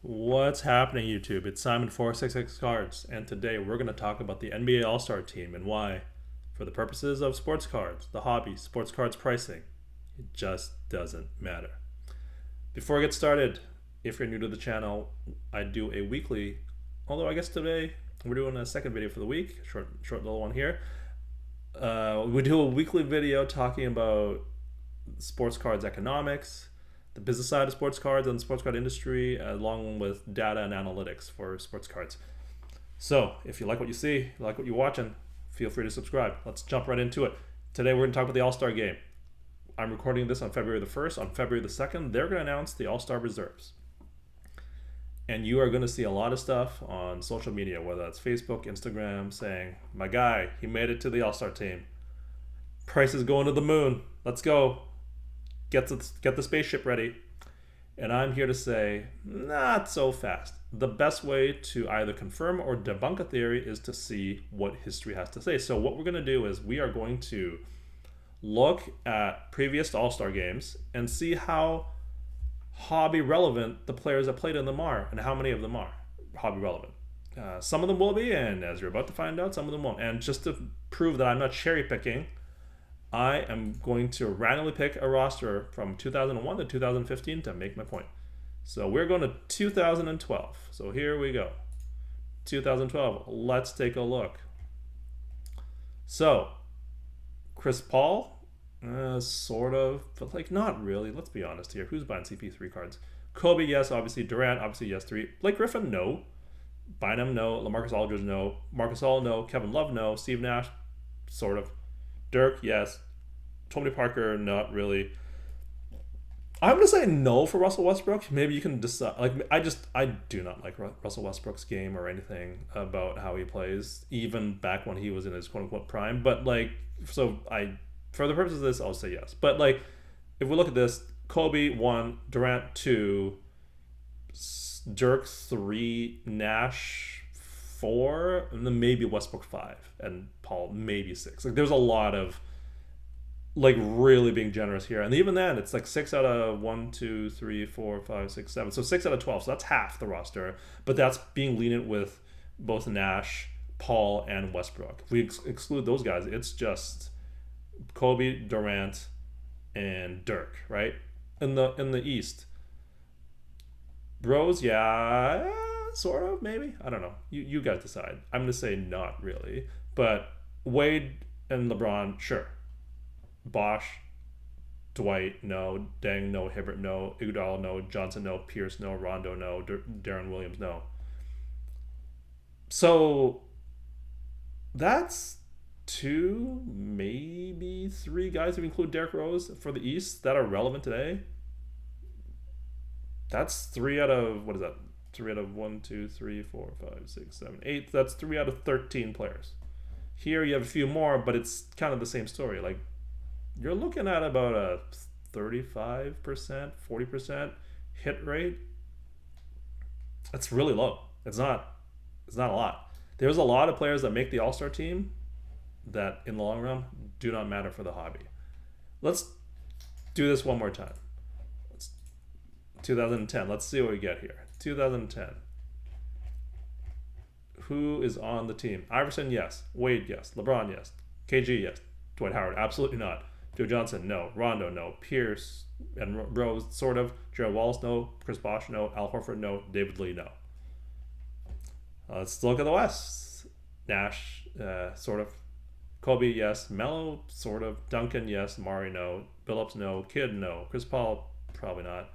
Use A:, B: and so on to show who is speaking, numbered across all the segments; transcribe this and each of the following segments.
A: What's happening, YouTube? It's Simon 466 Cards, and today we're going to talk about the NBA All Star team and why, for the purposes of sports cards, the hobby, sports cards pricing, it just doesn't matter. Before I get started, if you're new to the channel, I do a weekly, although I guess today we're doing a second video for the week, short little one here. We do a weekly video talking about sports cards economics, the business side of sports cards and the sports card industry, along with data and analytics for sports cards. So if you like what you see, you like what you're watching, feel free to subscribe. Let's jump right into it. Today we're going to talk about the All-Star game. I'm recording this on February the 1st. On February the 2nd, they're going to announce the All-Star reserves. And you are going to see a lot of stuff on social media, whether that's Facebook, Instagram, saying, my guy, he made it to the All-Star team. Price is going to the moon. Let's go. Get the spaceship ready. And I'm here to say, not so fast. The best way to either confirm or debunk a theory is to see what history has to say. So what we're going to do is we are going to look at previous All-Star games and see how hobby relevant the players that played in them are and how many of them are hobby relevant. Some of them will be, and as you're about to find out, some of them won't. And just to prove that I'm not cherry picking, I am going to randomly pick a roster from 2001 to 2015 to make my point. So we're going to 2012. So here we go. 2012. Let's take a look. So Chris Paul, sort of, but like not really. Let's be honest here. Who's buying CP3 cards? Kobe, yes. Obviously. Durant, obviously, yes. 3. Blake Griffin, no. Bynum, no. LaMarcus Aldridge, no. Marcus All, no. Kevin Love, no. Steve Nash, sort of. Dirk, yes. Tony Parker, not really. I'm gonna say no for Russell Westbrook. Maybe you can decide. Like, I do not like Russell Westbrook's game or anything about how he plays, even back when he was in his quote unquote prime. But like, so for the purposes of this, I'll say yes. But like, if we look at this, Kobe 1, Durant 2, Dirk 3, Nash 4, and then maybe Westbrook 5, and Paul maybe 6. Like, there's a lot of like really being generous here, and even then it's like 6 out of 1, 2, 3, 4, 5, 6, 7. So 6 out of 12. So that's half the roster, but that's being lenient with both Nash, Paul, and Westbrook. If we exclude those guys, it's just Kobe, Durant, and Dirk, right? In the East, Bros, yeah, sort of, maybe. I don't know. You guys decide. I'm gonna say not really, but Wade and LeBron, sure. Bosch, Dwight, no. Deng, no. Hibbert, no. Iguodala, no. Johnson, no. Pierce, no. Rondo, no. Darren Williams, no. So that's 2, maybe 3 guys, if you include Derrick Rose, for the East that are relevant today. That's 3 out of, what is that? 3 out of 1, 2, 3, 4, 5, 6, 7, 8. That's 3 out of 13 players. Here you have a few more, but it's kind of the same story. Like, you're looking at about a 35%, 40% hit rate. That's really low. It's not a lot. There's a lot of players that make the All-Star team that in the long run do not matter for the hobby. Let's do this one more time. 2010. Let's see what we get here. 2010. Who is on the team? Iverson, yes. Wade, yes. LeBron, yes. KG, yes. Dwight Howard, absolutely not. Joe Johnson, no. Rondo, no. Pierce and Rose, sort of. Gerald Wallace, no. Chris Bosh, no. Al Horford, no. David Lee, no. Let's look at the West. Nash, sort of. Kobe, yes. Melo, sort of. Duncan, yes. Murray, no. Billups, no. Kidd, no. Chris Paul, probably not.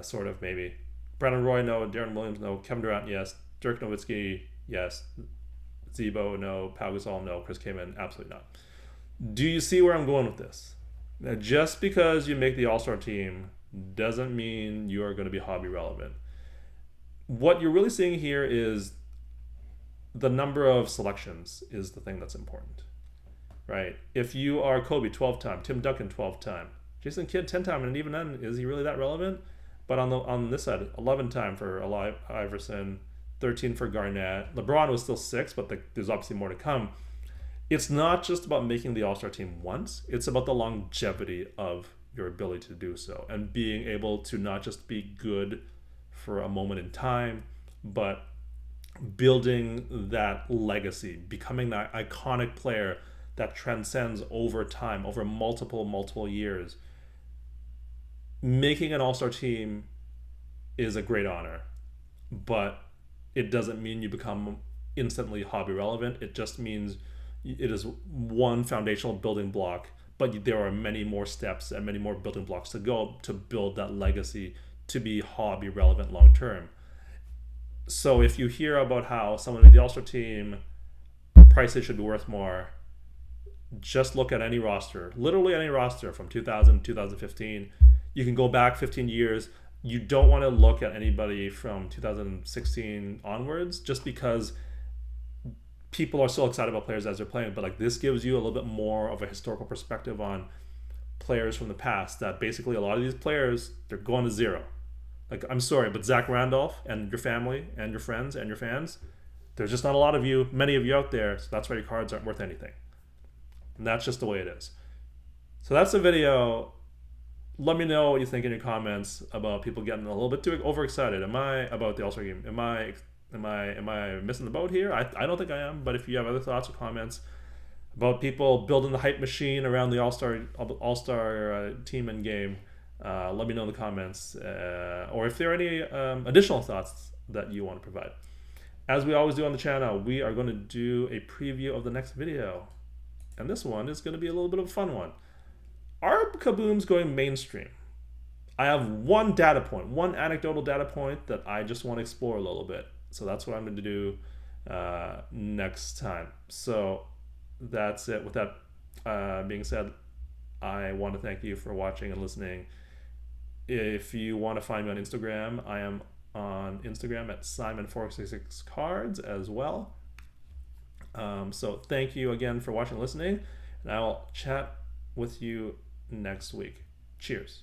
A: Sort of, maybe. Brandon Roy, no. Darren Williams, no. Kevin Durant, yes. Dirk Nowitzki, yes. Zebo, no. Pau Gasol, no. Chris Kaman, absolutely not. Do you see where I'm going with this? Now, just because you make the All-Star team doesn't mean you are going to be hobby relevant. What you're really seeing here is the number of selections is the thing that's important, right? If you are Kobe 12-time, Tim Duncan 12-time, Jason Kidd 10-time, and even then, is he really that relevant? But on this side, 11-time for Iverson, 13 for Garnett. LeBron was still 6, but there's obviously more to come. It's not just about making the All-Star team once. It's about the longevity of your ability to do so and being able to not just be good for a moment in time, but building that legacy, becoming that iconic player that transcends over time, over multiple years. Making an all-star team is a great honor, but it doesn't mean you become instantly hobby relevant. It just means it is one foundational building block, but there are many more steps and many more building blocks to go to build that legacy to be hobby relevant long term. So if you hear about how someone made the all-star team, prices should be worth more, just look at any roster, literally any roster from 2000 to 2015. You can go back 15 years. You don't want to look at anybody from 2016 onwards, just because people are still excited about players as they're playing. But like, this gives you a little bit more of a historical perspective on players from the past, that basically a lot of these players, they're going to zero. Like, I'm sorry, but Zach Randolph and your family and your friends and your fans, there's just not a lot of you, many of you out there, so that's why your cards aren't worth anything. And that's just the way it is. So that's the video. Let me know what you think in your comments about people getting a little bit too overexcited. Am I about the All-Star game? Am I missing the boat here? I don't think I am, but if you have other thoughts or comments about people building the hype machine around the All-Star team and game, let me know in the comments, or if there are any additional thoughts that you want to provide. As we always do on the channel, we are going to do a preview of the next video, and this one is going to be a little bit of a fun one. Are Kabooms going mainstream? I have one data point, one anecdotal data point that I just want to explore a little bit, so that's what I'm going to do next time. So that's it. With that being said, I want to thank you for watching and listening. If you want to find me on Instagram, I am on Instagram at Simon466cards as well. So thank you again for watching and listening, and I will chat with you next week. Cheers.